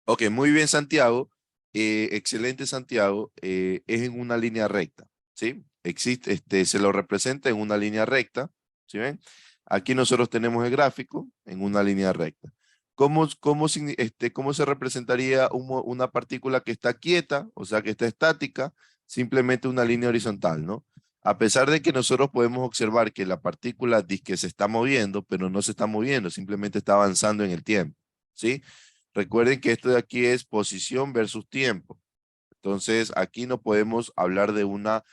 Ok, muy bien, Santiago. Excelente, Santiago. Es en una línea recta, ¿sí? Existe, se lo representa en una línea recta, ¿sí ven? Aquí nosotros tenemos el gráfico en una línea recta. ¿Cómo se representaría una partícula que está quieta, o sea, que está estática? Simplemente una línea horizontal, ¿no? A pesar de que nosotros podemos observar que la partícula dice que se está moviendo, pero no se está moviendo, simplemente está avanzando en el tiempo, ¿sí? Recuerden que esto de aquí es posición versus tiempo. Entonces, aquí no podemos hablar de una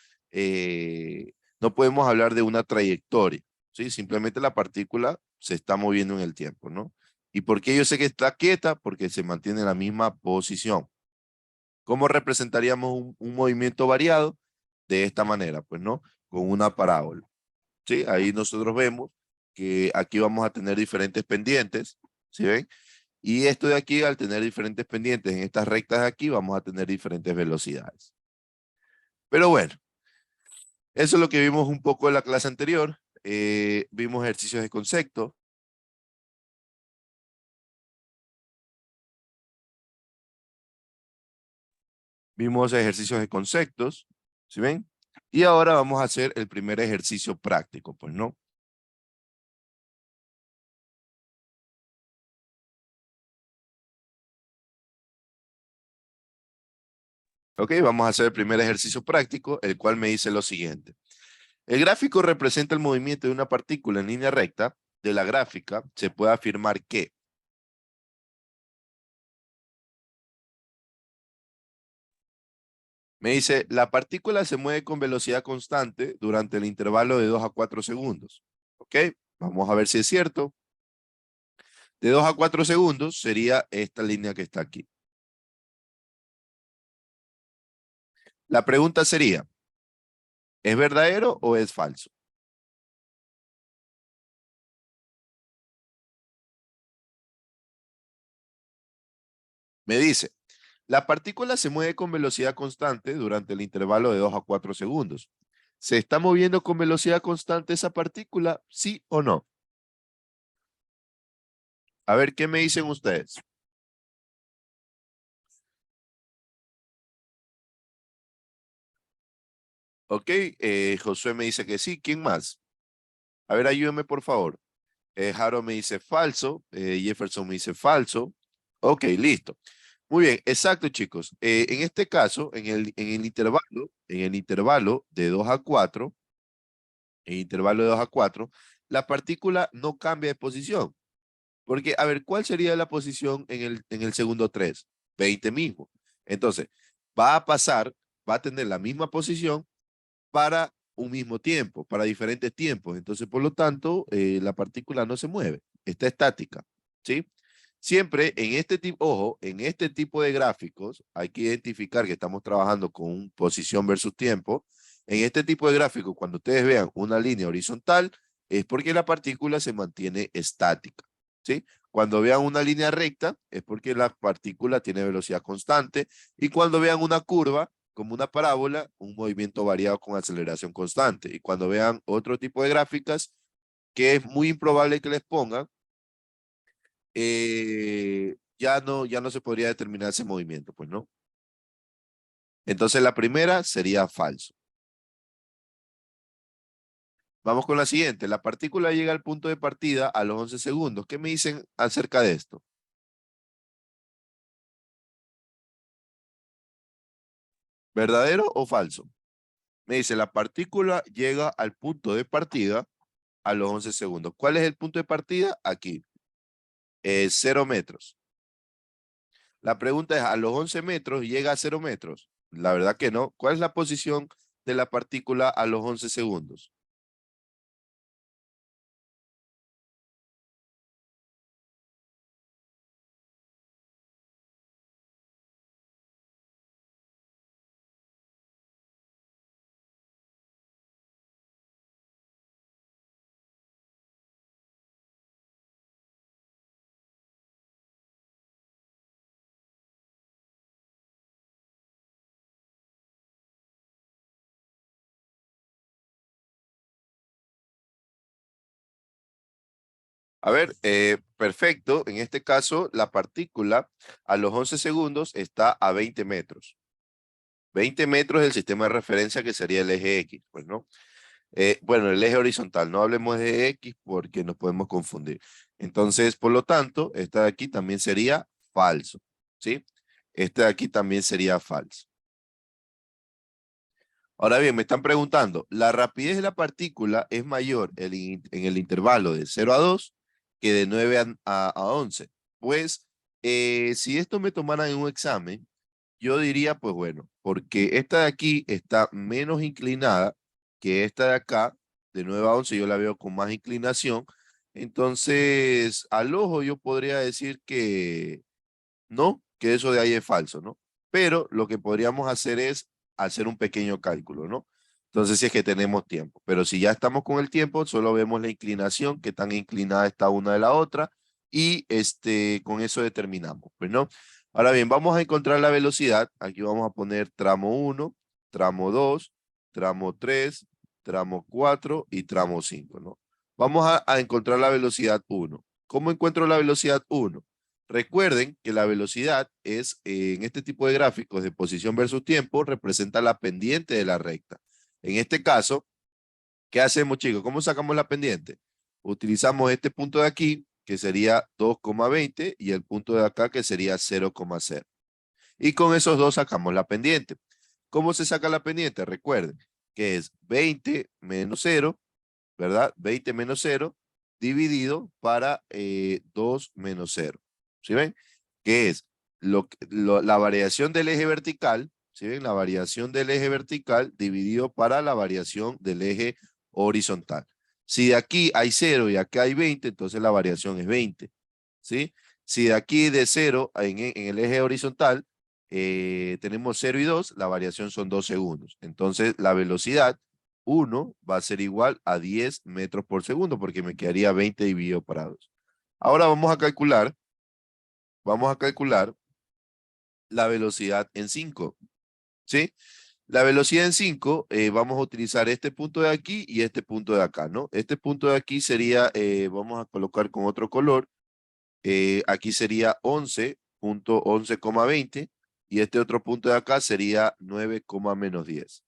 trayectoria, ¿sí? Simplemente la partícula se está moviendo en el tiempo, ¿no? ¿Y por qué yo sé que está quieta? Porque se mantiene en la misma posición. ¿Cómo representaríamos un movimiento variado? De esta manera, pues, ¿no? Con una parábola, ¿sí? Ahí nosotros vemos que aquí vamos a tener diferentes pendientes, ¿sí ven? Y esto de aquí, al tener diferentes pendientes en estas rectas de aquí, vamos a tener diferentes velocidades. Pero bueno, eso es lo que vimos un poco en la clase anterior. Vimos ejercicios de concepto. Vimos ejercicios de conceptos, ¿sí ven? Y ahora vamos a hacer el primer ejercicio práctico, pues, ¿no? Ok, vamos a hacer el primer ejercicio práctico, el cual me dice lo siguiente. El gráfico representa el movimiento de una partícula en línea recta. De la gráfica se puede afirmar que me dice, la partícula se mueve con velocidad constante durante el intervalo de 2 a 4 segundos. ¿Ok? Vamos a ver si es cierto. De 2 a 4 segundos sería esta línea que está aquí. La pregunta sería, ¿es verdadero o es falso? Me dice, la partícula se mueve con velocidad constante durante el intervalo de 2 a 4 segundos. ¿Se está moviendo con velocidad constante esa partícula? ¿Sí o no? A ver, ¿qué me dicen ustedes? Ok, Josué me dice que sí. ¿Quién más? A ver, ayúdame por favor. Harold me dice falso. Jefferson me dice falso. Ok, listo. Muy bien, exacto, chicos. En este caso, en el intervalo de 2 a 4, en el intervalo de 2 a 4, la partícula no cambia de posición. Porque, a ver, ¿cuál sería la posición en el segundo 3? 20 mismo. Entonces, va a pasar, va a tener la misma posición para un mismo tiempo, para diferentes tiempos. Entonces, por lo tanto, la partícula no se mueve, está estática, ¿sí? Siempre en este tipo, ojo, en este tipo de gráficos hay que identificar que estamos trabajando con un posición versus tiempo. En este tipo de gráficos, cuando ustedes vean una línea horizontal, es porque la partícula se mantiene estática, ¿sí? Cuando vean una línea recta, es porque la partícula tiene velocidad constante. Y cuando vean una curva, como una parábola, un movimiento variado con aceleración constante. Y cuando vean otro tipo de gráficas, que es muy improbable que les pongan, ya no se podría determinar ese movimiento, pues no. Entonces la primera sería falso. Vamos con la siguiente. La partícula llega al punto de partida a los 11 segundos. ¿Qué me dicen acerca de esto? ¿Verdadero o falso? Me dice, la partícula llega al punto de partida a los 11 segundos. ¿Cuál es el punto de partida? Aquí, 0 metros. La pregunta es, ¿a los 11 metros llega a 0 metros? La verdad que no. ¿Cuál es la posición de la partícula a los 11 segundos? A ver, perfecto. En este caso, la partícula a los 11 segundos está a 20 metros. 20 metros es el sistema de referencia que sería el eje X, pues, ¿no? Bueno, el eje horizontal, no hablemos de X porque nos podemos confundir. Entonces, por lo tanto, esta de aquí también sería falso, ¿sí? Este de aquí también sería falso. Ahora bien, me están preguntando, ¿la rapidez de la partícula es mayor en el intervalo de 0 a 2 que de 9 a 11? Pues, si esto me tomaran en un examen, yo diría, pues bueno, porque esta de aquí está menos inclinada que esta de acá, de 9 a 11 yo la veo con más inclinación, entonces al ojo yo podría decir que no, que eso de ahí es falso, ¿no? Pero lo que podríamos hacer es hacer un pequeño cálculo, ¿no? Entonces, si es que tenemos tiempo, pero si ya estamos con el tiempo, solo vemos la inclinación, qué tan inclinada está una de la otra, y con eso determinamos, pues, ¿no? Ahora bien, vamos a encontrar la velocidad. Aquí vamos a poner tramo 1, tramo 2, tramo 3, tramo 4 y tramo 5, ¿no? Vamos a encontrar la velocidad 1. ¿Cómo encuentro la velocidad 1? Recuerden que la velocidad es, en este tipo de gráficos de posición versus tiempo, representa la pendiente de la recta. En este caso, ¿qué hacemos, chicos? ¿Cómo sacamos la pendiente? Utilizamos este punto de aquí, que sería 2,20, y el punto de acá, que sería 0,0. Y con esos dos sacamos la pendiente. ¿Cómo se saca la pendiente? Recuerden que es 20 menos 0, ¿verdad? 20 menos 0 dividido para 2 menos 0. ¿Sí ven? Que es la variación del eje vertical, ¿sí ven? La variación del eje vertical dividido para la variación del eje horizontal. Si de aquí hay 0 y acá hay 20, entonces la variación es 20. ¿Sí? Si de aquí de 0 en el eje horizontal tenemos 0 y 2, la variación son 2 segundos. Entonces la velocidad 1 va a ser igual a 10 metros por segundo porque me quedaría 20 dividido para 2. Ahora vamos a calcular la velocidad en 5, ¿sí? La velocidad en 5, vamos a utilizar este punto de aquí y este punto de acá, ¿no? Este punto de aquí sería, vamos a colocar con otro color, aquí sería 11.11,20 y este otro punto de acá sería 9, menos 10.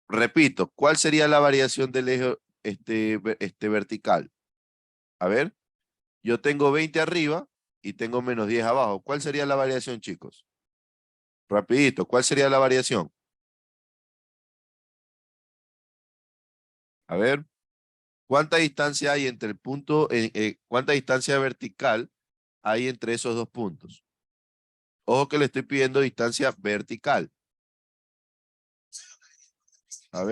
Repito, ¿cuál sería la variación del eje vertical? A ver, yo tengo 20 arriba y tengo menos 10 abajo. ¿Cuál sería la variación, chicos? Rapidito, ¿cuál sería la variación? A ver, ¿cuánta distancia hay entre el punto, cuánta distancia vertical hay entre esos dos puntos? Ojo que le estoy pidiendo distancia vertical. A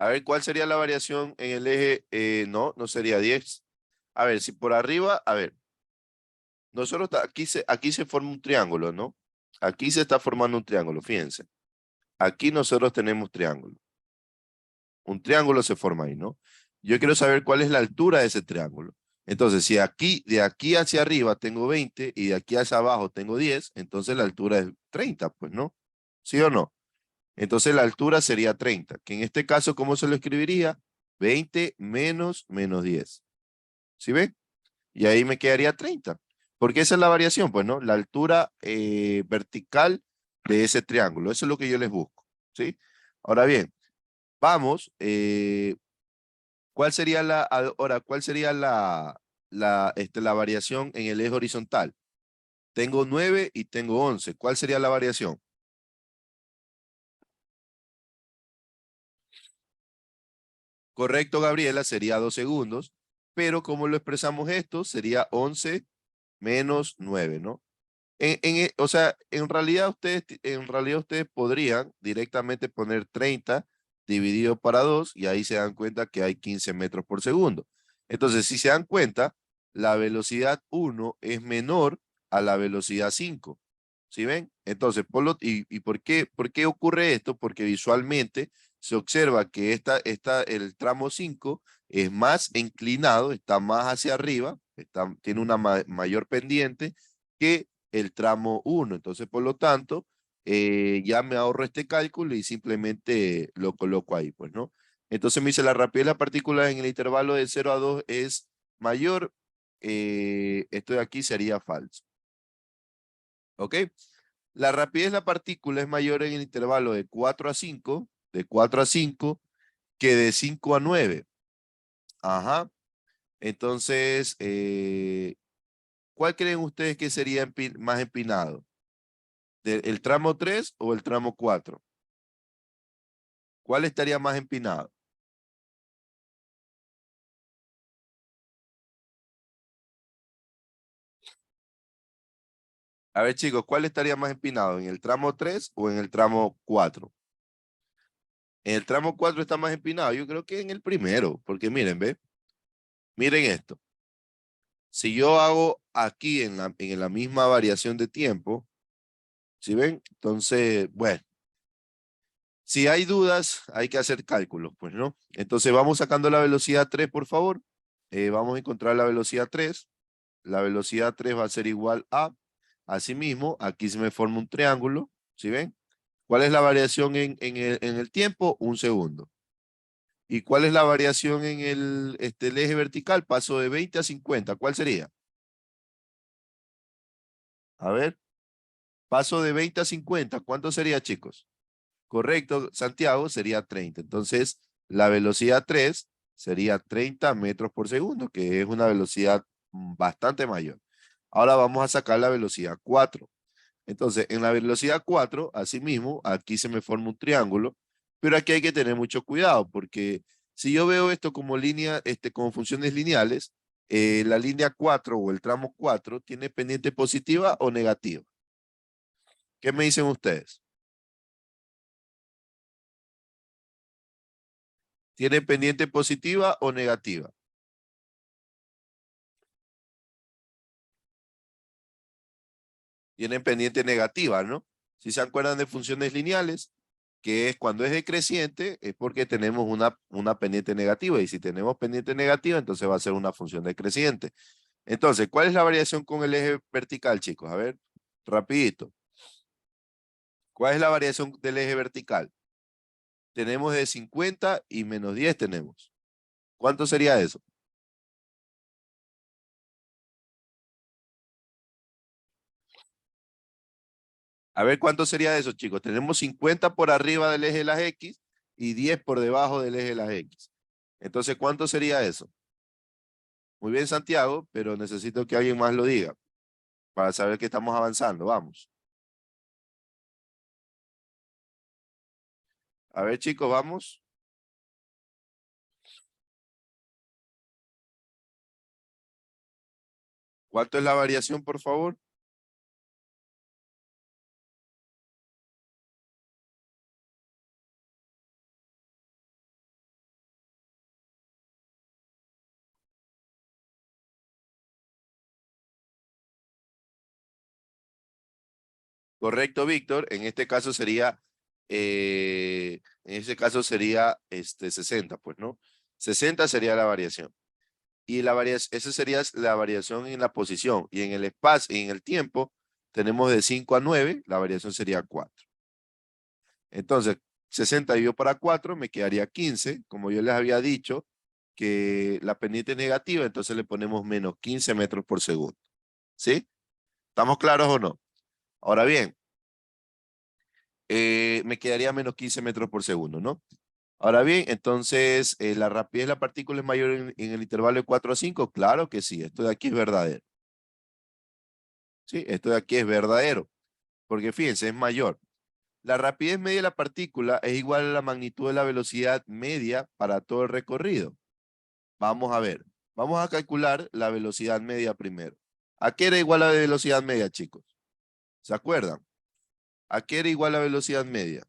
ver, ¿cuál sería la variación en el eje? No, no sería 10. A ver, si por arriba, a ver, nosotros aquí se forma un triángulo, ¿no? Aquí se está formando un triángulo, fíjense. Aquí nosotros tenemos triángulo. Un triángulo se forma ahí, ¿no? Yo quiero saber cuál es la altura de ese triángulo. Entonces, si aquí, de aquí hacia arriba tengo 20 y de aquí hacia abajo tengo 10, entonces la altura es 30, pues, ¿no? ¿Sí o no? Entonces la altura sería 30, que en este caso, ¿cómo se lo escribiría? 20 menos 10. ¿Sí ven? Y ahí me quedaría 30. Porque esa es la variación, pues, ¿no? La altura vertical de ese triángulo. Eso es lo que yo les busco, ¿sí? Ahora bien, vamos, ¿cuál sería la variación en el eje horizontal? Tengo 9 y tengo 11. ¿Cuál sería la variación? Correcto, Gabriela, sería 2 segundos, pero como lo expresamos esto, sería 11 menos 9, ¿no? O sea, en realidad ustedes podrían directamente poner 30 dividido para 2 y ahí se dan cuenta que hay 15 metros por segundo. Entonces, si se dan cuenta, la velocidad 1 es menor a la velocidad 5. ¿Sí ven? Entonces, ¿y por qué ocurre esto? Porque visualmente se observa que el tramo 5 es más inclinado, está más hacia arriba, tiene una mayor pendiente que el tramo 1. Entonces, por lo tanto, ya me ahorro este cálculo y simplemente lo coloco ahí, pues, ¿no? Entonces me dice la rapidez de la partícula en el intervalo de 0 a 2 es mayor. Esto de aquí sería falso. ¿Ok? La rapidez de la partícula es mayor en el intervalo de 4 a 5, de 4 a 5, que de 5 a 9. Ajá. Entonces, ¿cuál creen ustedes que sería más empinado? ¿El tramo 3 o el tramo 4? ¿Cuál estaría más empinado? A ver, chicos, ¿cuál estaría más empinado? ¿En el tramo 3 o en el tramo 4? En el tramo 4 está más empinado. Yo creo que en el primero, porque miren, ¿ve? Miren esto. Si yo hago aquí en la misma variación de tiempo, ¿sí ven? Entonces, bueno, si hay dudas, hay que hacer cálculos, pues, ¿no? Entonces vamos sacando la velocidad 3, por favor. Vamos a encontrar la velocidad 3. La velocidad 3 va a ser igual a, asimismo, aquí se me forma un triángulo, ¿sí ven? ¿Cuál es la variación en el tiempo? Un segundo. ¿Y cuál es la variación en el eje vertical? Paso de 20 a 50. ¿Cuál sería? A ver, paso de 20 a 50. ¿Cuánto sería, chicos? Correcto, Santiago, sería 30. Entonces, la velocidad 3 sería 30 metros por segundo, que es una velocidad bastante mayor. Ahora vamos a sacar la velocidad 4. Entonces, en la velocidad 4, asimismo, aquí se me forma un triángulo, pero aquí hay que tener mucho cuidado, porque si yo veo esto como línea, como funciones lineales, la línea 4 o el tramo 4 tiene pendiente positiva o negativa. ¿Qué me dicen ustedes? ¿Tiene pendiente positiva o negativa? Tienen pendiente negativa, ¿no? Si se acuerdan de funciones lineales, que es cuando es decreciente, es porque tenemos una pendiente negativa. Y si tenemos pendiente negativa, entonces va a ser una función decreciente. Entonces, ¿cuál es la variación con el eje vertical, chicos? A ver, rapidito. ¿Cuál es la variación del eje vertical? Tenemos de 50 y menos 10 tenemos. ¿Cuánto sería eso? A ver, ¿cuánto sería eso, chicos? Tenemos 50 por arriba del eje de las X y 10 por debajo del eje de las X. Entonces, ¿cuánto sería eso? Muy bien, Santiago, pero necesito que alguien más lo diga para saber que estamos avanzando. Vamos. A ver, chicos, vamos. ¿Cuánto es la variación, por favor? Correcto, Víctor. En este caso sería 60, pues, ¿no? 60 sería la variación. Y esa sería la variación en la posición. Y en el espacio, en el tiempo, tenemos de 5 a 9, la variación sería 4. Entonces, 60 dividido para 4 me quedaría 15. Como yo les había dicho, que la pendiente es negativa, entonces le ponemos menos 15 metros por segundo. ¿Sí? ¿Estamos claros o no? Ahora bien, me quedaría menos 15 metros por segundo, ¿no? Ahora bien, entonces, ¿la rapidez de la partícula es mayor en el intervalo de 4 a 5? Claro que sí, esto de aquí es verdadero. Sí, esto de aquí es verdadero, porque fíjense, es mayor. La rapidez media de la partícula es igual a la magnitud de la velocidad media para todo el recorrido. Vamos a ver, vamos a calcular la velocidad media primero. ¿A qué era igual la velocidad media, chicos? ¿Se acuerdan? ¿A qué era igual la velocidad media?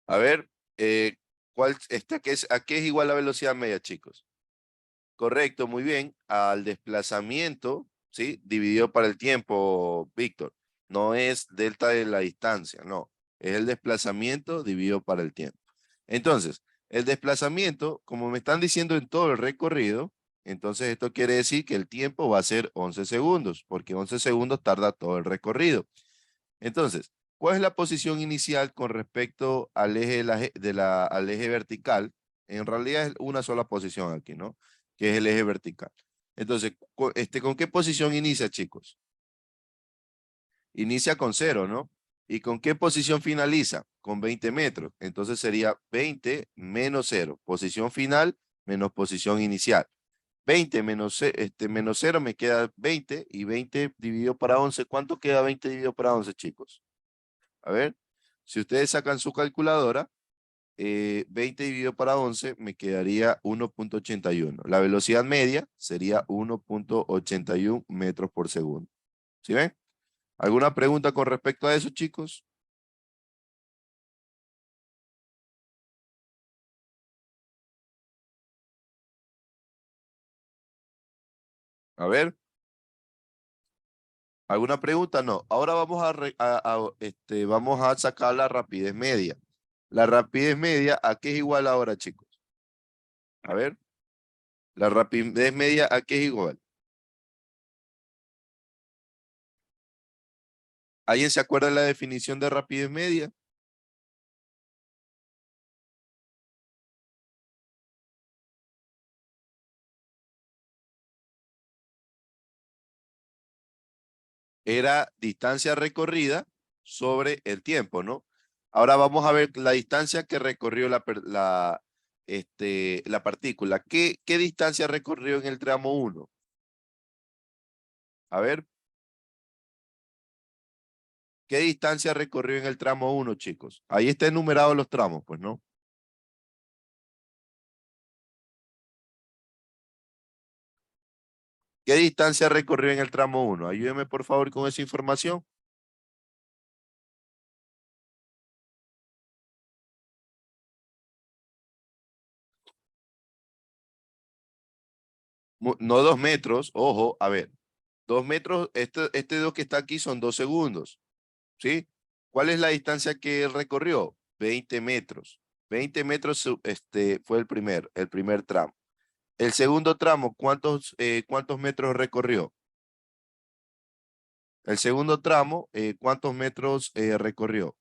A ver, ¿a qué es igual la velocidad media, chicos? Correcto, muy bien. Al desplazamiento, ¿sí? Dividido para el tiempo, Víctor. No es delta de la distancia, no. Es el desplazamiento dividido para el tiempo. Entonces, el desplazamiento, como me están diciendo en todo el recorrido, entonces esto quiere decir que el tiempo va a ser 11 segundos, porque 11 segundos tarda todo el recorrido. Entonces, ¿cuál es la posición inicial con respecto al eje, al eje vertical? En realidad es una sola posición aquí, ¿no? Que es el eje vertical. Entonces, ¿con qué posición inicia, chicos? Inicia con 0, ¿no? ¿Y con qué posición finaliza? Con 20 metros. Entonces sería 20 menos 0. Posición final menos posición inicial. 20 menos 0 me queda 20 y 20 dividido para 11. ¿Cuánto queda 20 dividido para 11, chicos? A ver, si ustedes sacan su calculadora, 20 dividido para 11 me quedaría 1.81. La velocidad media sería 1.81 metros por segundo. ¿Sí ven? ¿Alguna pregunta con respecto a eso, chicos? A ver, ¿alguna pregunta? No. Ahora vamos a sacar la rapidez media. La rapidez media, ¿a qué es igual ahora, chicos? A ver, la rapidez media, ¿a qué es igual? ¿Alguien se acuerda de la definición de rapidez media? Era distancia recorrida sobre el tiempo, ¿no? Ahora vamos a ver la distancia que recorrió la partícula. ¿Qué distancia recorrió en el tramo 1? A ver, ¿qué distancia recorrió en el tramo 1, chicos? Ahí está enumerado los tramos, pues, ¿no? ¿Qué distancia recorrió en el tramo 1? Ayúdeme, por favor, con esa información. No 2 metros, ojo, a ver, 2 metros, este 2 que está aquí son 2 segundos. ¿Sí? ¿Cuál es la distancia que él recorrió? 20 metros. 20 metros fue el primer tramo. El segundo tramo, ¿cuántos metros recorrió? El segundo tramo, ¿cuántos metros recorrió?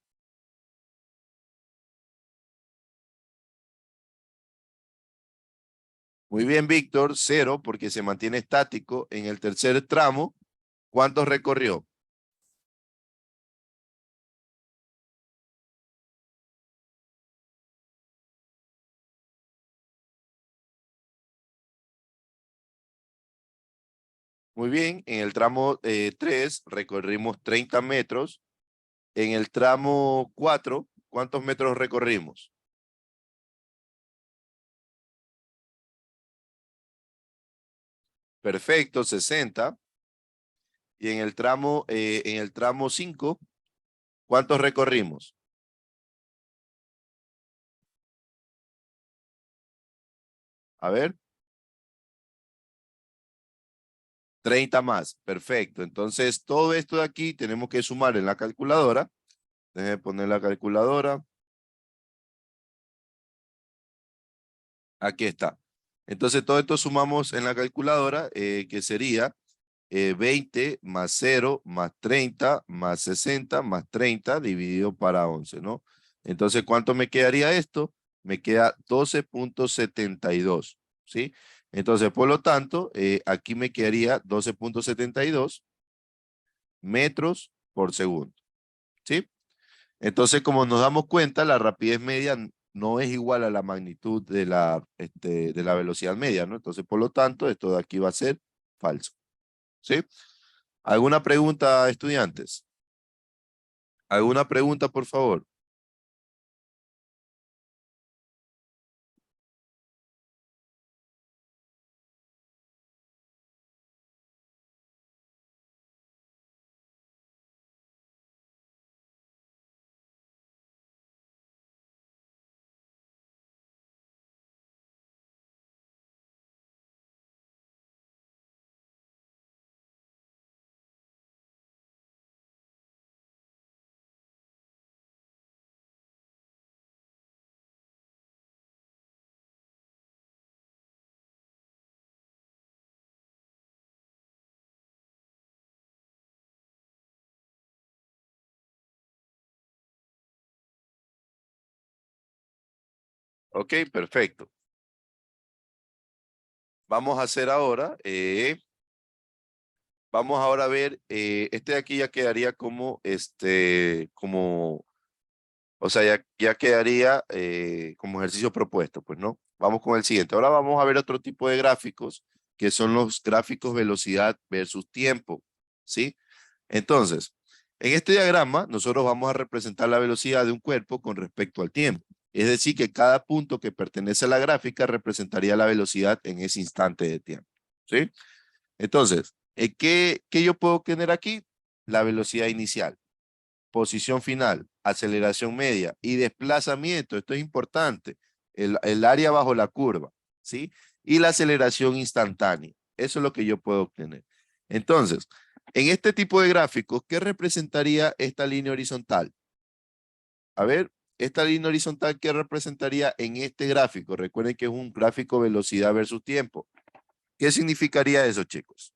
Muy bien, Víctor, 0 porque se mantiene estático. En el tercer tramo, ¿cuántos recorrió? Muy bien, en el tramo 3 recorrimos 30 metros. En el tramo 4, ¿cuántos metros recorrimos? Perfecto, 60. Y en el tramo 5, ¿cuántos recorrimos? A ver, 30 más. Perfecto. Entonces, todo esto de aquí tenemos que sumar en la calculadora. Déjenme poner la calculadora. Aquí está. Entonces, todo esto sumamos en la calculadora, que sería 20 más 0 más 30 más 60 más 30 dividido para 11, ¿no? Entonces, ¿cuánto me quedaría esto? Me queda 12.72, ¿sí? Entonces, por lo tanto, aquí me quedaría 12.72 metros por segundo, ¿sí? Entonces, como nos damos cuenta, la rapidez media no es igual a la magnitud de la velocidad media, ¿no? Entonces, por lo tanto, esto de aquí va a ser falso, ¿sí? ¿Alguna pregunta, estudiantes? ¿Alguna pregunta, por favor? Ok, perfecto. Vamos a hacer ahora, vamos ahora a ver, este de aquí ya quedaría como, o sea, ya quedaría como ejercicio propuesto, pues, ¿no? Vamos con el siguiente. Ahora vamos a ver otro tipo de gráficos, que son los gráficos velocidad versus tiempo, ¿sí? Entonces, en este diagrama, nosotros vamos a representar la velocidad de un cuerpo con respecto al tiempo. Es decir, que cada punto que pertenece a la gráfica representaría la velocidad en ese instante de tiempo, ¿sí? Entonces, ¿qué yo puedo tener aquí? La velocidad inicial, posición final, aceleración media y desplazamiento. Esto es importante. El área bajo la curva, ¿sí? Y la aceleración instantánea. Eso es lo que yo puedo obtener. Entonces, en este tipo de gráficos, ¿qué representaría esta línea horizontal? A ver, esta línea horizontal, ¿qué representaría en este gráfico? Recuerden que es un gráfico velocidad versus tiempo. ¿Qué significaría eso, chicos?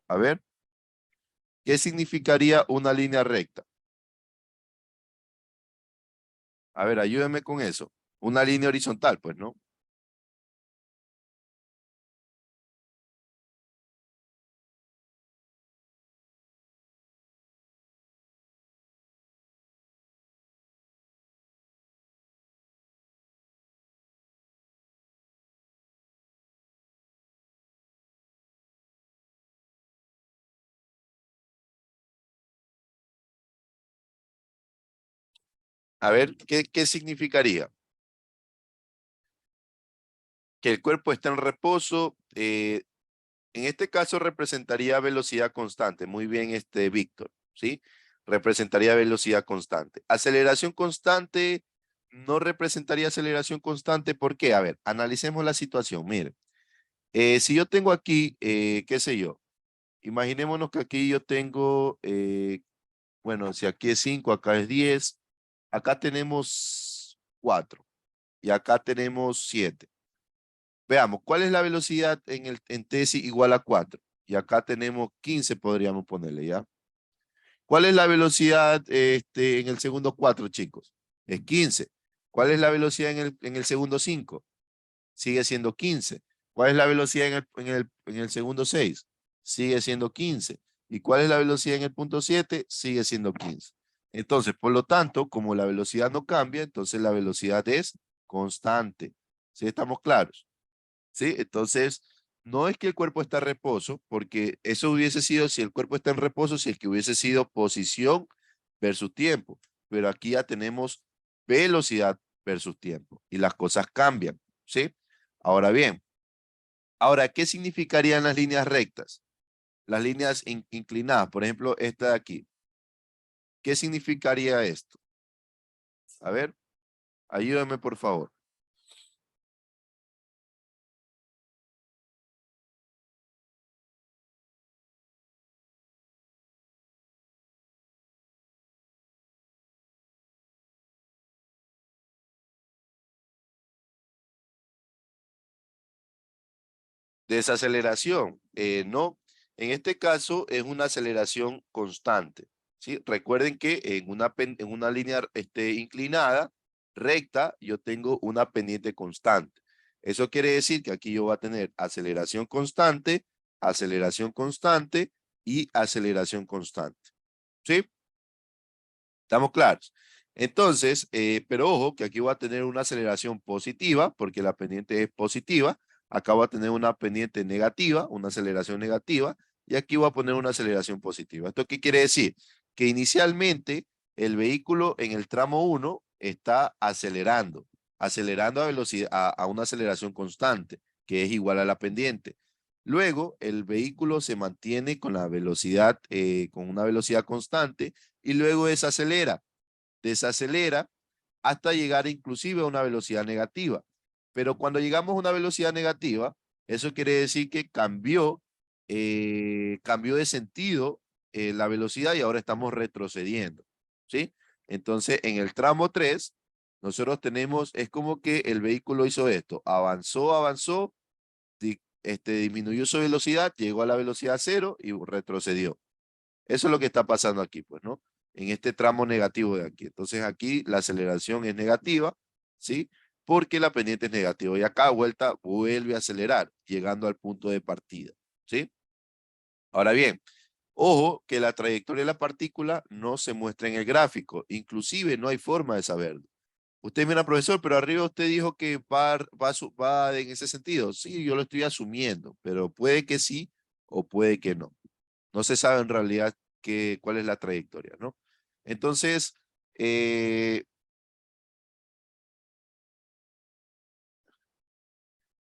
A ver, ¿qué significaría una línea recta? A ver, ayúdenme con eso. Una línea horizontal, pues, ¿no? A ver, ¿qué significaría? Que el cuerpo está en reposo. En este caso representaría velocidad constante. Muy bien, Víctor, ¿sí? Representaría velocidad constante. Aceleración constante no representaría aceleración constante. ¿Por qué? A ver, analicemos la situación. Miren, si yo tengo aquí, qué sé yo, imaginémonos que aquí yo tengo, bueno, si aquí es 5, acá es 10, acá tenemos 4 y acá tenemos 7. Veamos, ¿cuál es la velocidad en TESI igual a 4? Y acá tenemos 15, podríamos ponerle, ¿ya? ¿Cuál es la velocidad en el segundo 4, chicos? Es 15. ¿Cuál es la velocidad en el segundo 5? Sigue siendo 15. ¿Cuál es la velocidad en el segundo 6? Sigue siendo 15. ¿Y cuál es la velocidad en el punto 7? Sigue siendo 15. Entonces, por lo tanto, como la velocidad no cambia, entonces la velocidad es constante. ¿Sí estamos claros? ¿Sí? Entonces, no es que el cuerpo está en reposo, porque eso hubiese sido si el cuerpo está en reposo, si el que hubiese sido posición versus tiempo. Pero aquí ya tenemos velocidad versus tiempo y las cosas cambian, ¿sí? Ahora bien, ahora, ¿qué significarían las líneas rectas? Las líneas inclinadas, por ejemplo, esta de aquí. ¿Qué significaría esto? A ver, ayúdame por favor. Desaceleración, no. En este caso es una aceleración constante, ¿sí? Recuerden que en una línea inclinada, recta, yo tengo una pendiente constante. Eso quiere decir que aquí yo voy a tener aceleración constante y aceleración constante, ¿sí? ¿Estamos claros? Entonces, pero ojo que aquí voy a tener una aceleración positiva porque la pendiente es positiva. Acá voy a tener una pendiente negativa, una aceleración negativa, y aquí voy a poner una aceleración positiva. ¿Esto qué quiere decir? Que inicialmente el vehículo en el tramo 1 está acelerando a velocidad, a una aceleración constante, que es igual a la pendiente. Luego, el vehículo se mantiene con la velocidad, con una velocidad constante, y luego desacelera hasta llegar inclusive a una velocidad negativa. Pero cuando llegamos a una velocidad negativa, eso quiere decir que cambió de sentido la velocidad y ahora estamos retrocediendo, ¿sí? Entonces, en el tramo 3, nosotros tenemos, es como que el vehículo hizo esto, avanzó, disminuyó su velocidad, llegó a la velocidad cero y retrocedió. Eso es lo que está pasando aquí, pues, ¿no? En este tramo negativo de aquí. Entonces aquí la aceleración es negativa, ¿sí? porque la pendiente es negativa. Y acá vuelta vuelve a acelerar, llegando al punto de partida, ¿sí? Ahora bien, ojo que la trayectoria de la partícula no se muestra en el gráfico, inclusive no hay forma de saberlo. Usted mira, profesor, pero arriba usted dijo que va en ese sentido. Sí, yo lo estoy asumiendo, pero puede que sí o puede que no. No se sabe en realidad cuál es la trayectoria, ¿no? Entonces,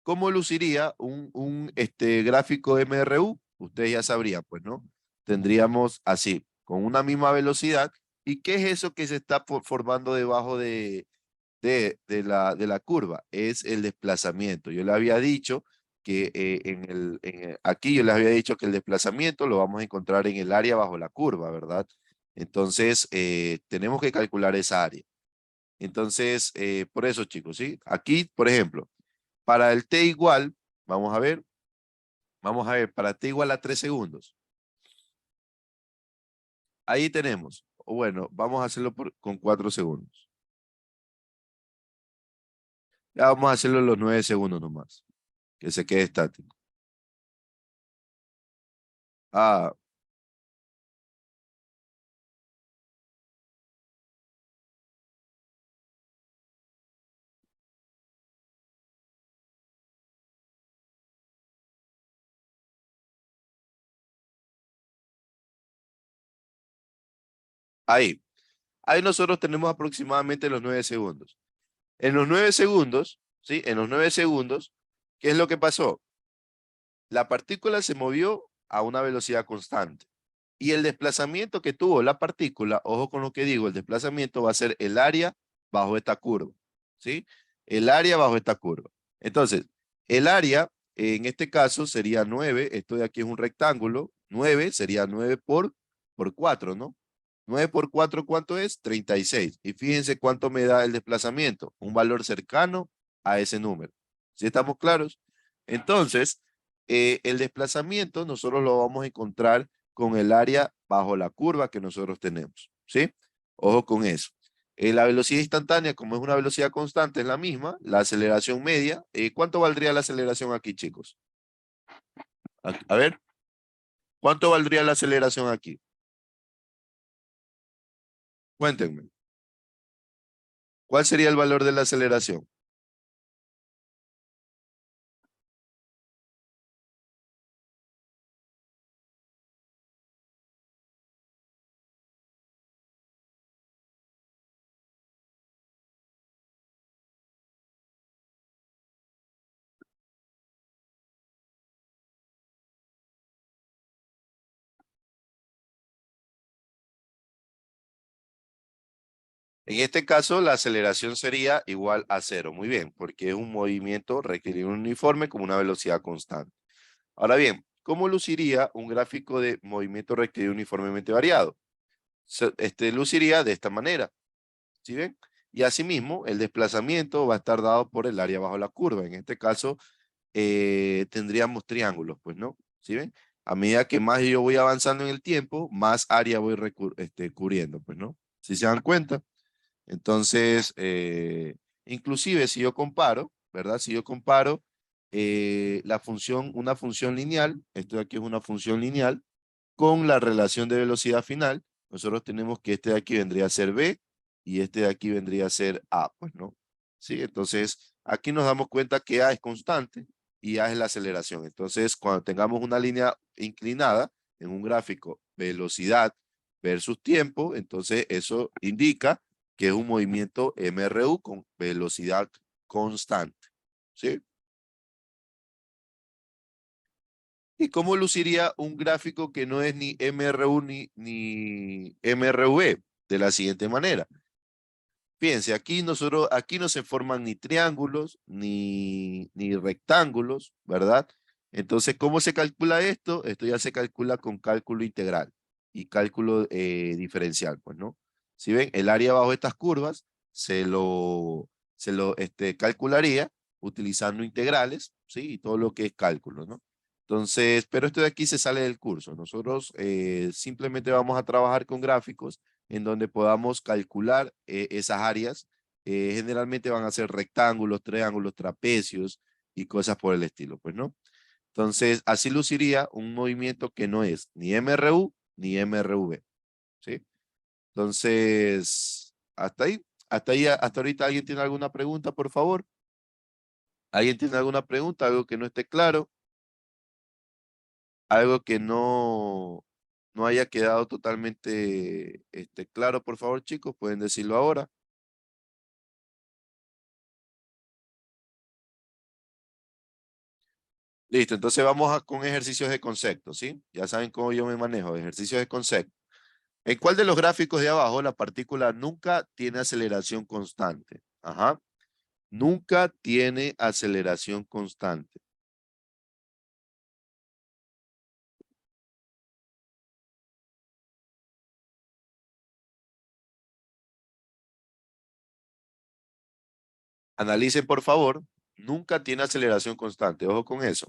¿cómo luciría un gráfico MRU? Ustedes ya sabrían, pues, ¿no? Tendríamos así, con una misma velocidad. ¿Y qué es eso que se está formando debajo de la curva? Es el desplazamiento. Yo le había dicho que aquí yo les había dicho que el desplazamiento lo vamos a encontrar en el área bajo la curva, ¿verdad? Entonces, tenemos que calcular esa área. Entonces, por eso, chicos, ¿sí? Aquí, por ejemplo, para el t igual, vamos a ver, para t igual a 3 segundos. Ahí tenemos, o bueno, vamos a hacerlo con 4 segundos. Ya vamos a hacerlo en los 9 segundos nomás, que se quede estático. Ah, ahí. Ahí nosotros tenemos aproximadamente los 9 segundos. En los 9 segundos, ¿sí? En los 9 segundos, ¿qué es lo que pasó? La partícula se movió a una velocidad constante. Y el desplazamiento que tuvo la partícula, ojo con lo que digo, el desplazamiento va a ser el área bajo esta curva, ¿sí? El área bajo esta curva. Entonces, el área, en este caso, sería 9, esto de aquí es un rectángulo, 9 sería 9 por 4, ¿no? 9 por 4, ¿cuánto es? 36. Y fíjense cuánto me da el desplazamiento, un valor cercano a ese número. ¿Sí estamos claros? Entonces, el desplazamiento nosotros lo vamos a encontrar con el área bajo la curva que nosotros tenemos, ¿sí? Ojo con eso. La velocidad instantánea, como es una velocidad constante, es la misma. La aceleración media, ¿cuánto valdría la aceleración aquí, chicos? A ver, ¿cuánto valdría la aceleración aquí? Cuéntenme. ¿Cuál sería el valor de la aceleración? En este caso, la aceleración sería igual a cero. Muy bien, porque es un movimiento requerido un uniforme con una velocidad constante. Ahora bien, ¿cómo luciría un gráfico de movimiento requerido uniformemente variado? Luciría de esta manera. ¿Sí ven? Y asimismo, el desplazamiento va a estar dado por el área bajo la curva. En este caso, tendríamos triángulos, pues, ¿no? ¿Sí ven? A medida que más yo voy avanzando en el tiempo, más área voy cubriendo, pues, ¿no? Si se dan cuenta. Entonces, inclusive si yo comparo, ¿verdad? Si yo comparo una función lineal, esto de aquí es una función lineal, con la relación de velocidad final, nosotros tenemos que este de aquí vendría a ser B y este de aquí vendría a ser A, pues, ¿no? Sí, entonces aquí nos damos cuenta que A es constante y A es la aceleración. Entonces, cuando tengamos una línea inclinada en un gráfico, velocidad versus tiempo, entonces eso indica que es un movimiento MRU con velocidad constante, ¿sí? ¿Y cómo luciría un gráfico que no es ni MRU ni MRV? De la siguiente manera. Fíjense, aquí no se forman ni triángulos ni rectángulos, ¿verdad? Entonces, ¿cómo se calcula esto? Esto ya se calcula con cálculo integral y cálculo diferencial, pues, ¿no? Si ven, el área bajo estas curvas se lo calcularía utilizando integrales, ¿sí? Y todo lo que es cálculo, ¿no? Entonces, pero esto de aquí se sale del curso. Nosotros simplemente vamos a trabajar con gráficos en donde podamos calcular esas áreas generalmente van a ser rectángulos, triángulos, trapecios y cosas por el estilo, pues, ¿no? Entonces, así luciría un movimiento que no es ni MRU ni MRV, ¿sí? Entonces, hasta ahorita, ¿alguien tiene alguna pregunta, por favor? ¿Alguien tiene alguna pregunta? ¿Algo que no esté claro? ¿Algo que no haya quedado totalmente claro, por favor, chicos? Pueden decirlo ahora. Listo, entonces vamos con ejercicios de concepto, ¿sí? Ya saben cómo yo me manejo, ejercicios de concepto. ¿En cuál de los gráficos de abajo la partícula nunca tiene aceleración constante? Ajá. Nunca tiene aceleración constante. Analicen, por favor. Nunca tiene aceleración constante. Ojo con eso.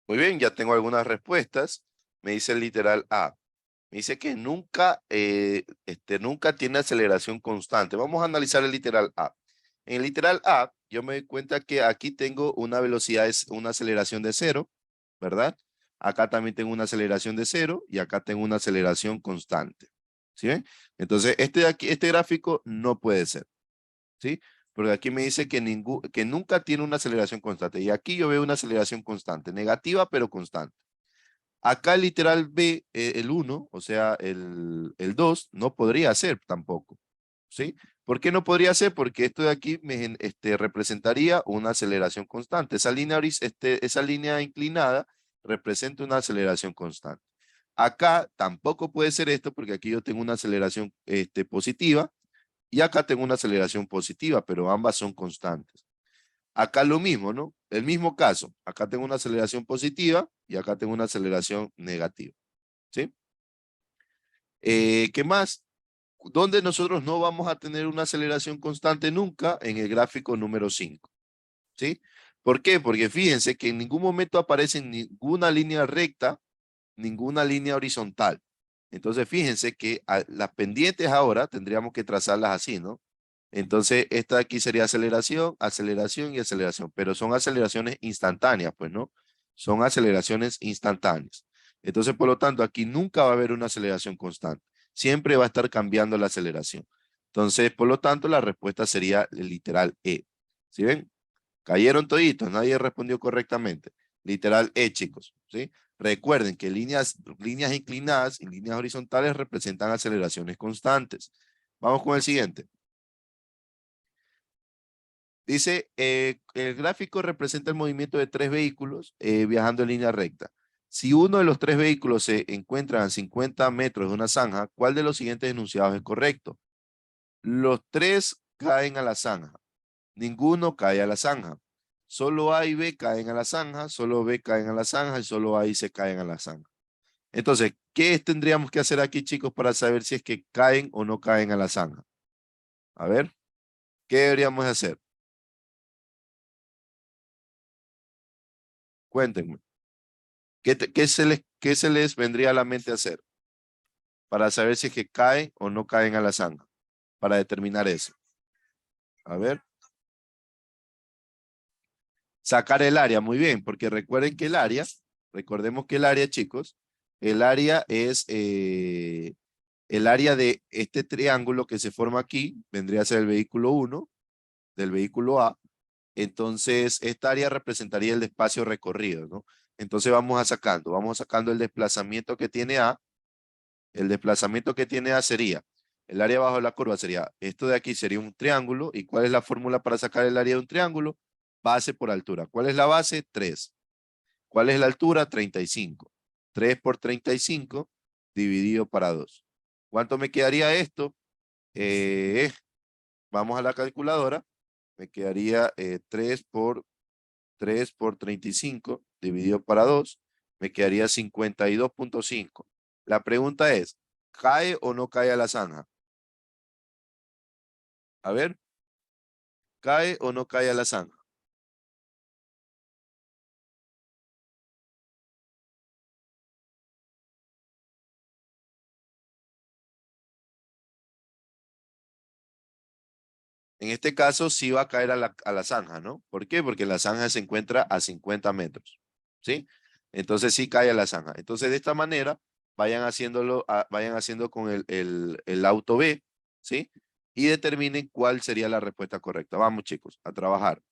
Muy bien, ya tengo algunas respuestas. Me dice el literal A. Me dice que nunca tiene aceleración constante. Vamos a analizar el literal A. En el literal A, yo me doy cuenta que aquí tengo una velocidad, una aceleración de cero, ¿verdad? Acá también tengo una aceleración de cero y acá tengo una aceleración constante. ¿Sí ven? Entonces, este de aquí, este gráfico no puede ser, ¿sí? Porque aquí me dice que nunca tiene una aceleración constante. Y aquí yo veo una aceleración constante, negativa pero constante. Acá el literal B, el 1, o sea, el 2, no podría ser tampoco, ¿sí? ¿Por qué no podría ser? Porque esto de aquí representaría una aceleración constante. Esa línea inclinada representa una aceleración constante. Acá tampoco puede ser esto porque aquí yo tengo una aceleración positiva y acá tengo una aceleración positiva, pero ambas son constantes. Acá lo mismo, ¿no? El mismo caso. Acá tengo una aceleración positiva y acá tengo una aceleración negativa, ¿sí? ¿Qué más? ¿Dónde nosotros no vamos a tener una aceleración constante nunca? En el gráfico número 5, ¿sí? ¿Por qué? Porque fíjense que en ningún momento aparece ninguna línea recta, ninguna línea horizontal. Entonces, fíjense que las pendientes ahora tendríamos que trazarlas así, ¿no? Entonces, esta de aquí sería aceleración, aceleración y aceleración, pero son aceleraciones instantáneas, pues, ¿no? Son aceleraciones instantáneas. Entonces, por lo tanto, aquí nunca va a haber una aceleración constante. Siempre va a estar cambiando la aceleración. Entonces, por lo tanto, la respuesta sería el literal E. ¿Sí ven? Cayeron toditos, nadie respondió correctamente. Literal E, chicos, ¿sí? Recuerden que líneas inclinadas y líneas horizontales representan aceleraciones constantes. Vamos con el siguiente. Dice, el gráfico representa el movimiento de tres vehículos viajando en línea recta. Si uno de los tres vehículos se encuentra a 50 metros de una zanja, ¿cuál de los siguientes enunciados es correcto? Los tres caen a la zanja. Ninguno cae a la zanja. Solo A y B caen a la zanja, solo B caen a la zanja y solo A y C caen a la zanja. Entonces, ¿qué tendríamos que hacer aquí, chicos, para saber si es que caen o no caen a la zanja? A ver, ¿qué deberíamos hacer? Cuéntenme. ¿Qué se les vendría a la mente hacer para saber si es que caen o no caen a la zanja? Para determinar eso. A ver. Sacar el área, muy bien, porque recuerden que el área, recordemos que el área, chicos, el área es el área de este triángulo que se forma aquí, vendría a ser el vehículo 1 del vehículo A. Entonces, esta área representaría el espacio recorrido, ¿no? Entonces vamos sacando el desplazamiento que tiene A. El desplazamiento que tiene A sería, el área bajo la curva sería, esto de aquí sería un triángulo. ¿Y cuál es la fórmula para sacar el área de un triángulo? Base por altura. ¿Cuál es la base? 3. ¿Cuál es la altura? 35. 3 por 35 dividido para 2. ¿Cuánto me quedaría esto? Vamos a la calculadora. Me quedaría 3 por 35 dividido para 2. Me quedaría 52.5. La pregunta es, ¿cae o no cae a la zanja? A ver, ¿cae o no cae a la zanja? En este caso sí va a caer a la zanja, ¿no? ¿Por qué? Porque la zanja se encuentra a 50 metros, ¿sí? Entonces sí cae a la zanja. Entonces de esta manera vayan haciéndolo, vayan haciendo con el auto B, ¿sí? Y determinen cuál sería la respuesta correcta. Vamos, chicos, a trabajar.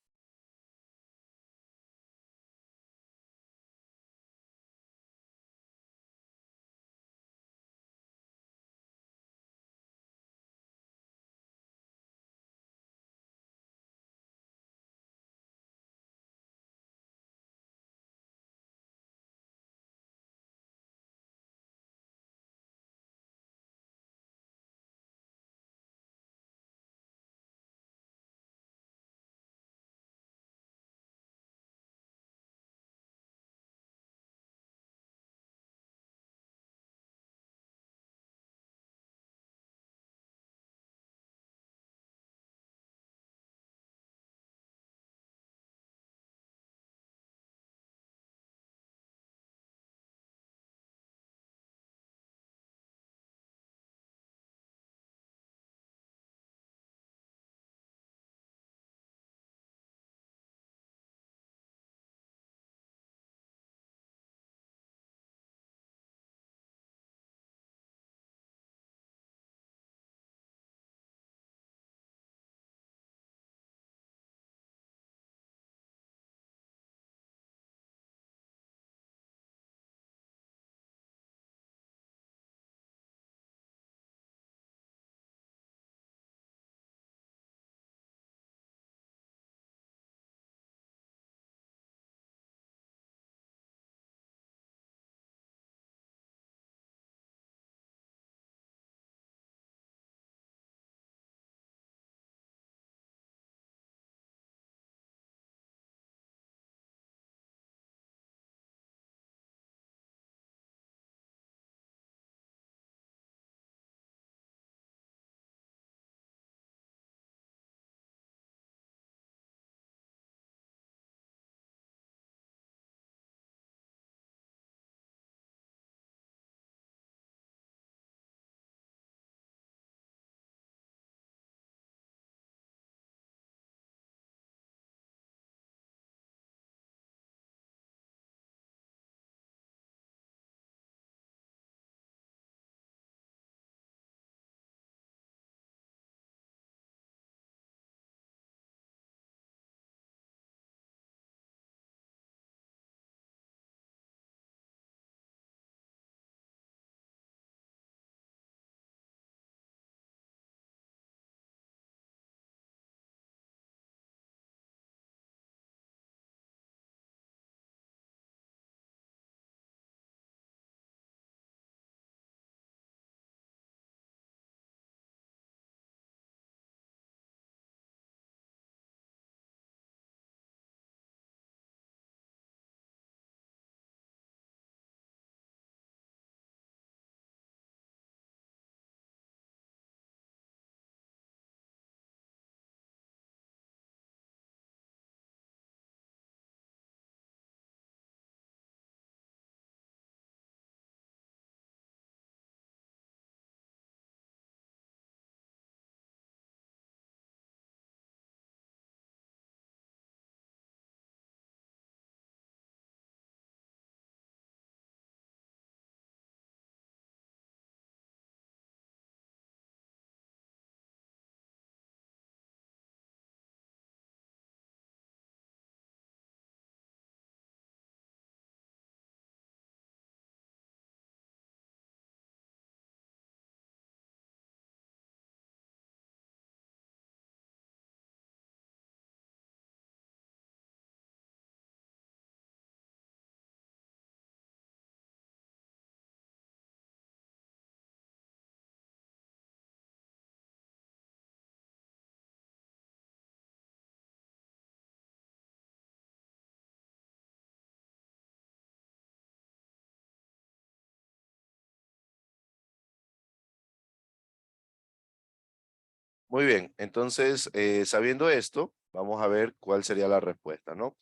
Muy bien, entonces, sabiendo esto, vamos a ver cuál sería la respuesta, ¿no?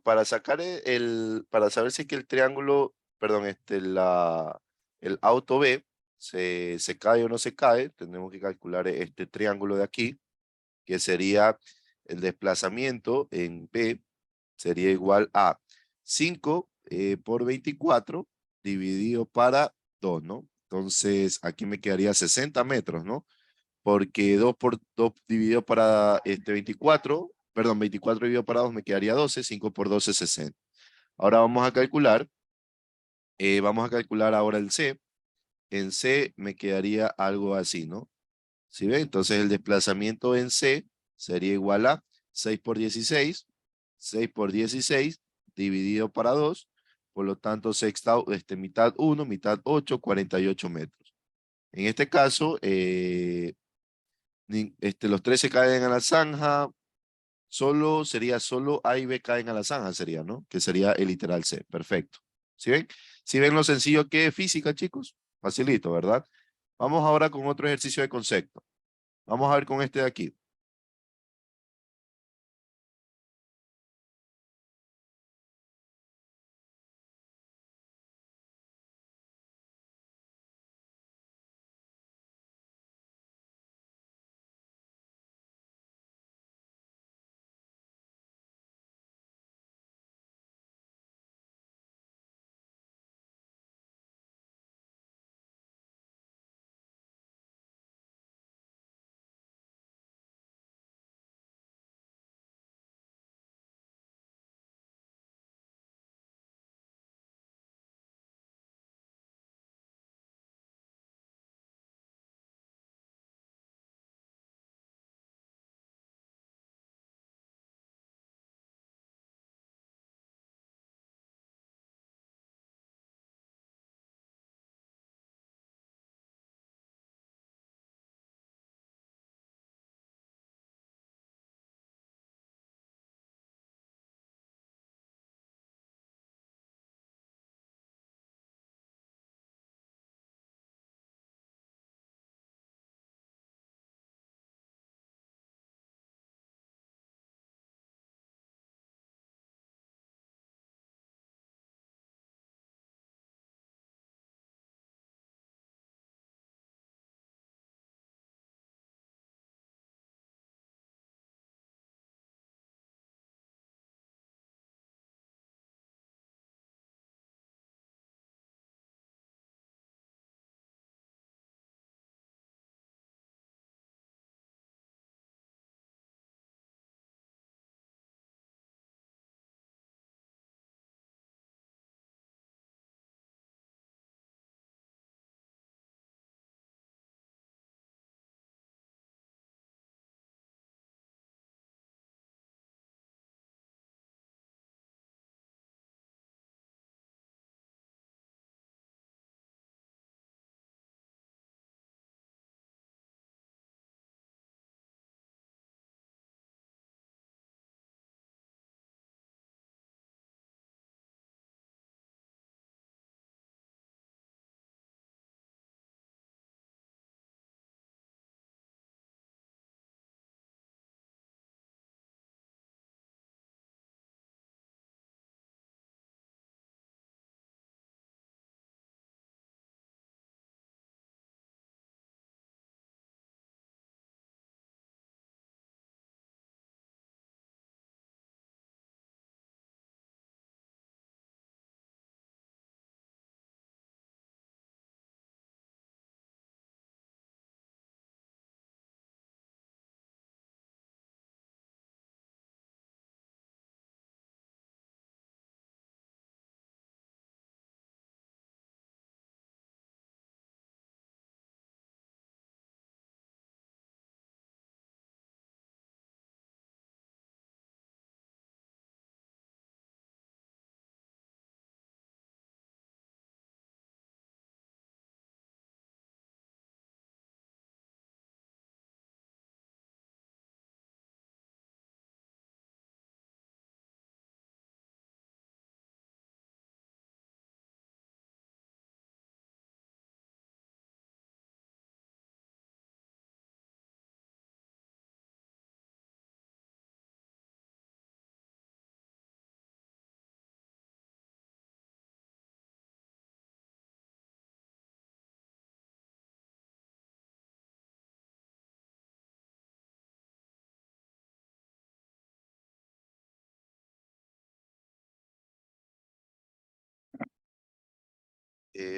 Para sacar para saber si es que el triángulo, perdón, el auto B se cae o no se cae, tenemos que calcular este triángulo de aquí, que sería el desplazamiento en B, sería igual a 5 por 24 dividido para 2, ¿no? Entonces, aquí me quedaría 60 metros, ¿no? Porque 2 por 2 dividido para 24, perdón, 24 dividido para 2 me quedaría 12, 5 por 12 es 60. Ahora vamos a calcular ahora el C. En C me quedaría algo así, ¿no? ¿Sí ven? Entonces el desplazamiento en C sería igual a 6 por 16, 6 por 16 dividido para 2, por lo tanto mitad 1, mitad 8, 48 metros. En este caso, los 3 se caen a la zanja, solo A y B caen a la zanja, sería, ¿no? Que sería el literal C. Perfecto. ¿Sí ven? ¿Sí ven lo sencillo que es física, chicos? Facilito, ¿verdad? Vamos ahora con otro ejercicio de concepto. Vamos a ver con este de aquí.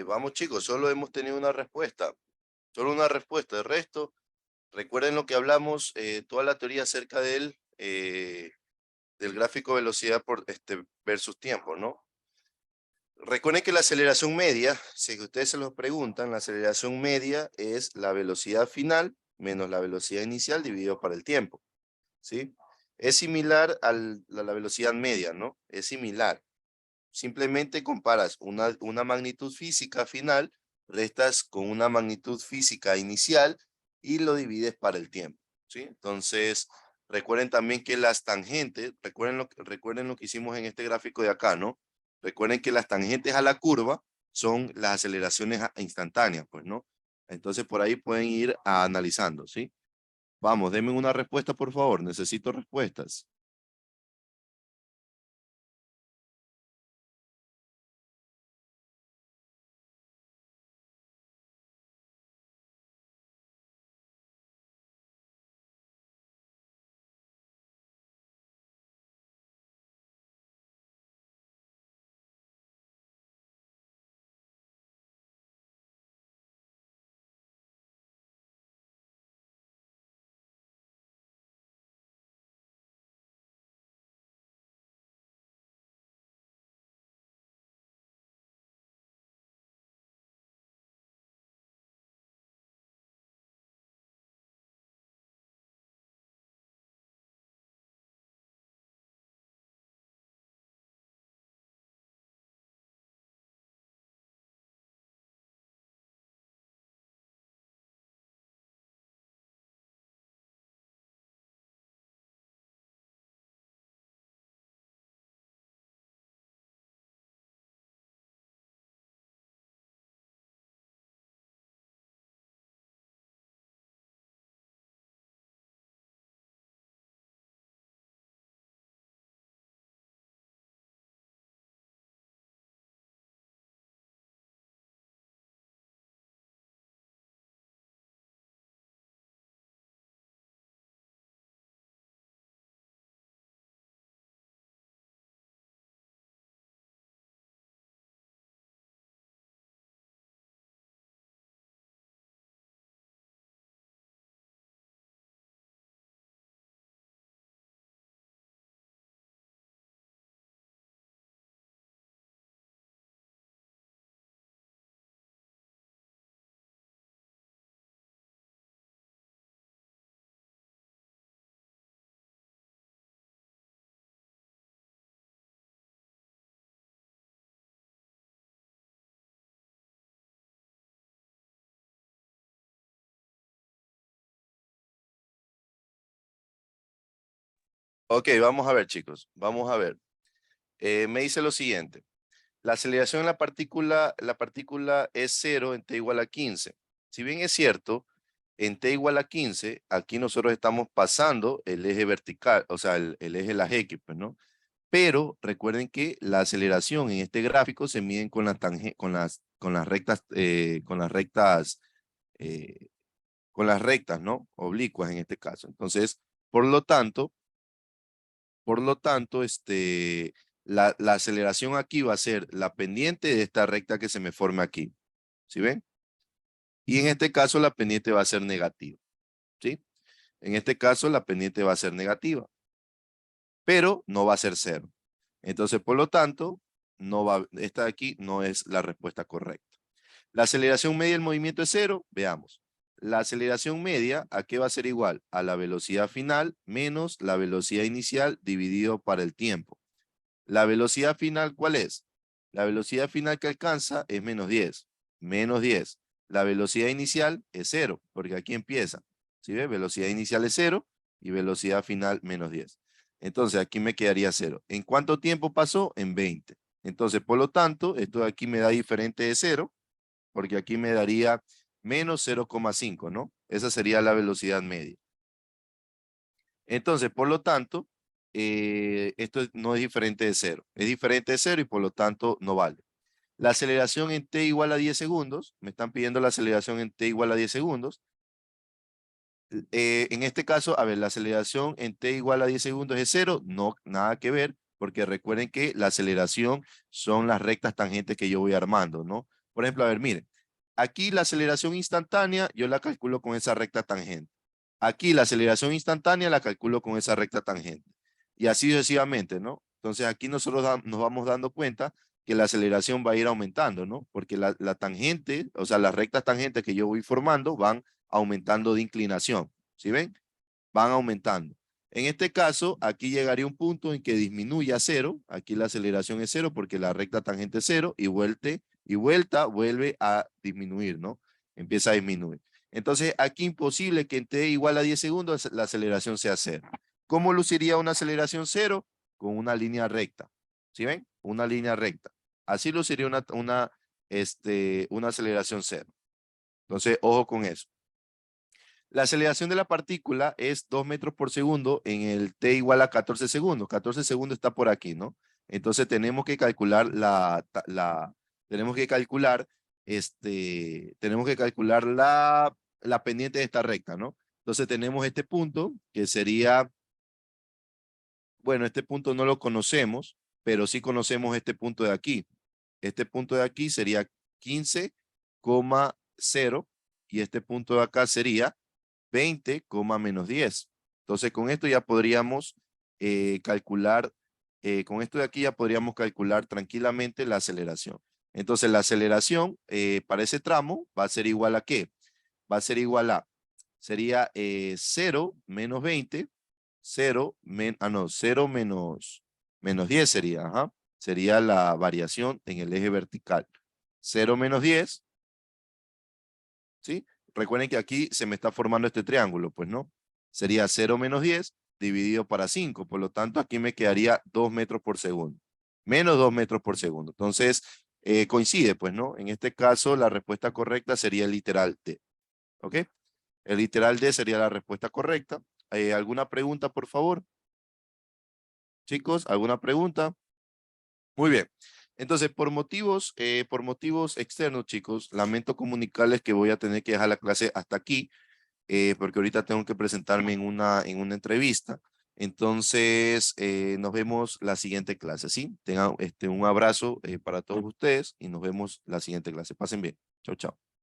Vamos chicos, solo hemos tenido una respuesta. Solo una respuesta. El resto, recuerden lo que hablamos, toda la teoría acerca del gráfico de velocidad por, versus tiempo, ¿no? Recuerden que la aceleración media, si ustedes se lo preguntan, la aceleración media es la velocidad final menos la velocidad inicial dividido por el tiempo, ¿sí? Es similar a la velocidad media, ¿no? Es similar. Simplemente comparas una magnitud física final, restas con una magnitud física inicial y lo divides para el tiempo, ¿sí? Entonces, recuerden también que las tangentes, recuerden lo que hicimos en este gráfico de acá, ¿no? Recuerden que las tangentes a la curva son las aceleraciones instantáneas, pues, ¿no? Entonces, por ahí pueden ir analizando, ¿sí? Vamos, denme una respuesta, por favor. Necesito respuestas. Ok, vamos a ver, chicos. Vamos a ver. Me dice lo siguiente. La aceleración en la partícula es 0 en t igual a 15. Si bien es cierto, en t igual a 15, aquí nosotros estamos pasando el eje vertical, o sea, el eje de las X, pues, ¿no? Pero recuerden que la aceleración en este gráfico se miden eh, con las rectas, ¿no? Oblicuas en este caso. Entonces, por lo tanto, la aceleración aquí va a ser la pendiente de esta recta que se me forma aquí. ¿Sí ven? Y en este caso la pendiente va a ser negativa. ¿Sí? En este caso la pendiente va a ser negativa, pero no va a ser cero. Entonces, por lo tanto, esta de aquí no es la respuesta correcta. La aceleración media del movimiento es cero. Veamos. La aceleración media, ¿a qué va a ser igual? A la velocidad final menos la velocidad inicial dividido para el tiempo. La velocidad final, ¿cuál es? La velocidad final que alcanza es menos 10. Menos 10. La velocidad inicial es 0, porque aquí empieza. ¿Sí ve? Velocidad inicial es 0 y velocidad final menos 10. Entonces aquí me quedaría 0. ¿En cuánto tiempo pasó? En 20. Entonces, por lo tanto, esto de aquí me da diferente de 0, porque aquí me daría menos 0,5, ¿no? Esa sería la velocidad media. Entonces, por lo tanto, no es diferente de 0. Es diferente de 0 y por lo tanto no vale. La aceleración en t igual a 10 segundos. Me están pidiendo la aceleración en t igual a 10 segundos. En este caso, a ver, la aceleración en t igual a 10 segundos es 0. No, nada que ver, porque recuerden que la aceleración son las rectas tangentes que yo voy armando, ¿no? Por ejemplo, a ver, miren. Aquí la aceleración instantánea yo la calculo con esa recta tangente. Aquí la aceleración instantánea la calculo con esa recta tangente. Y así sucesivamente, ¿no? Entonces aquí nosotros nos vamos dando cuenta que la aceleración va a ir aumentando, ¿no? Porque la tangente, o sea, las rectas tangentes que yo voy formando van aumentando de inclinación. ¿Sí ven? Van aumentando. En este caso, aquí llegaría un punto en que disminuye a cero. Aquí la aceleración es cero porque la recta tangente es cero y vuelta vuelve a disminuir, ¿no? Empieza a disminuir. Entonces, aquí imposible que en t igual a 10 segundos la aceleración sea cero. ¿Cómo luciría una aceleración cero? Con una línea recta. ¿Sí ven? Una línea recta. Así luciría una aceleración cero. Entonces, ojo con eso. La aceleración de la partícula es 2 metros por segundo en el t igual a 14 segundos. 14 segundos está por aquí, ¿no? Entonces tenemos que calcular la pendiente de esta recta, ¿no? Entonces tenemos este punto que sería, bueno, este punto no lo conocemos, pero sí conocemos este punto de aquí. Este punto de aquí sería 15,0 y este punto de acá sería 20, menos 10. Entonces, con esto ya podríamos calcular, con esto de aquí ya podríamos calcular tranquilamente la aceleración. Entonces, la aceleración para ese tramo va a ser igual a ¿qué? Va a ser igual a, sería 0 menos 20, 0 menos 10 sería, ajá. Sería la variación en el eje vertical. 0 menos 10, ¿sí? Recuerden que aquí se me está formando este triángulo, pues no. Sería 0 menos 10 dividido para 5. Por lo tanto, aquí me quedaría 2 metros por segundo. Menos 2 metros por segundo. Entonces, coincide, pues, ¿no? En este caso, la respuesta correcta sería el literal D. ¿Ok? El literal D sería la respuesta correcta. ¿Alguna pregunta, por favor? Chicos, ¿alguna pregunta? Muy bien. Entonces, por motivos externos, chicos, lamento comunicarles que voy a tener que dejar la clase hasta aquí. Porque ahorita tengo que presentarme en una entrevista. Entonces, nos vemos la siguiente clase, ¿sí? Tengan un abrazo para todos ustedes y nos vemos la siguiente clase. Pasen bien. Chao, chao.